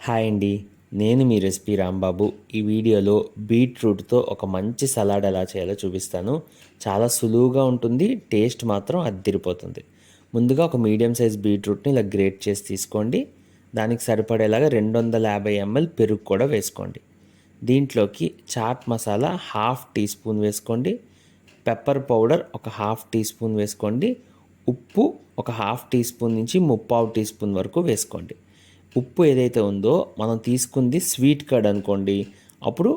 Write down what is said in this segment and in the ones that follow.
Hi అండి. నేను మీ recipe Rambabu. ఈ వీడియోలో బీట్రూట్‌తో ఒక మంచి సలాడ్ ఎలా చేయాలో చూపిస్తాను. చాలా సులువుగా ఉంటుంది. టేస్ట్ మాత్రం అద్దిరిపోతుంది. ముందుగా ఒక మీడియం సైజ్ బీట్రూట్‌ని ఇలా గ్రేట్ చేసి తీసుకోండి. దానికి సరిపడేలాగా 250 ఎంఎల్ పెరుగు కూడా వేసుకోండి. దీంట్లోకి chaat masala half teaspoon వేసుకోండి. పెప్పర్ పౌడర్ ఒక హాఫ్ టీ స్పూన్ వేసుకోండి. ఉప్పు ఒక హాఫ్ టీ స్పూన్ నుంచి ముప్పావు టీ స్పూన్ వరకు వేసుకోండి. ఉప్పు ఏదైతే ఉందో మనం తీసుకుంది స్వీట్ కర్డ్ అనుకోండి, అప్పుడు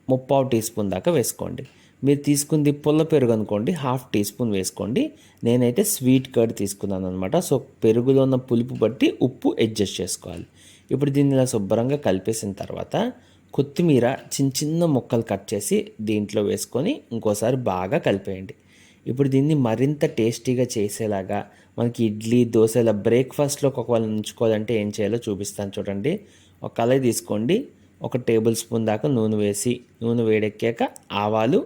ముప్పావు టీ స్పూన్ దాకా వేసుకోండి. మీరు తీసుకుంది పుల్ల పెరుగు అనుకోండి, హాఫ్ టీ స్పూన్ వేసుకోండి. నేనైతే స్వీట్ కర్డ్ తీసుకున్నాను అనమాట. సో పెరుగులో ఉన్న పులుపు బట్టి ఉప్పు అడ్జస్ట్ చేసుకోవాలి. ఇప్పుడు దీన్ని ఇలా శుభ్రంగా కలిపేసిన తర్వాత కొత్తిమీర చిన్న చిన్న ముక్కలు కట్ చేసి దీంట్లో వేసుకొని ఇంకోసారి బాగా కలిపేయండి. ఇప్పుడు దీన్ని మరింత టేస్టీగా చేసేలాగా మనకి ఇడ్లీ, దోశ ఇలా బ్రేక్ఫాస్ట్లోకి ఒకవేళ ఉంచుకోవాలంటే ఏం చేయాలో చూపిస్తాను చూడండి. ఒక కళాయి తీసుకోండి. 1 టేబుల్ స్పూన్ దాకా నూనె వేసి, నూనె వేడెక్కాక ఆవాలు,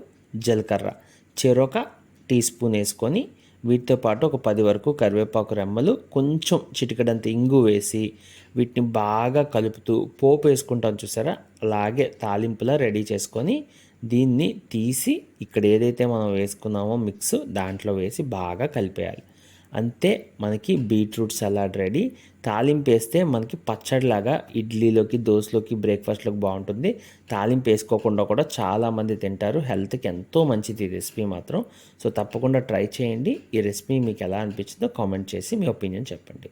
జీలకర్ర చెరొక టీ స్పూన్ వేసుకొని, వీటితో పాటు ఒక 10 వరకు కరివేపాకు రెమ్మలు, కొంచెం చిటికెడంత ఇంగు వేసి వీటిని బాగా కలుపుతూ పోపు వేసుకుంటాం చూసారా, అలాగే తాలింపులా రెడీ చేసుకొని దీన్ని తీసి ఇక్కడ ఏదైతే మనం వేసుకున్నామో మిక్స్ దాంట్లో వేసి బాగా కలిపేయాలి. అంతే, మనకి బీట్రూట్ సలాడ్ రెడీ. తాలింపు వేస్తే మనకి పచ్చడిలాగా ఇడ్లీలోకి, దోశలోకి, బ్రేక్ఫాస్ట్లోకి బాగుంటుంది. తాలింపు వేసుకోకుండా కూడా చాలామంది తింటారు. హెల్త్కి ఎంతో మంచిది ఈ రెసిపీ మాత్రం. సో తప్పకుండా ట్రై చేయండి. ఈ రెసిపీ మీకు ఎలా అనిపించిందో కామెంట్ చేసి మీ ఒపీనియన్ చెప్పండి.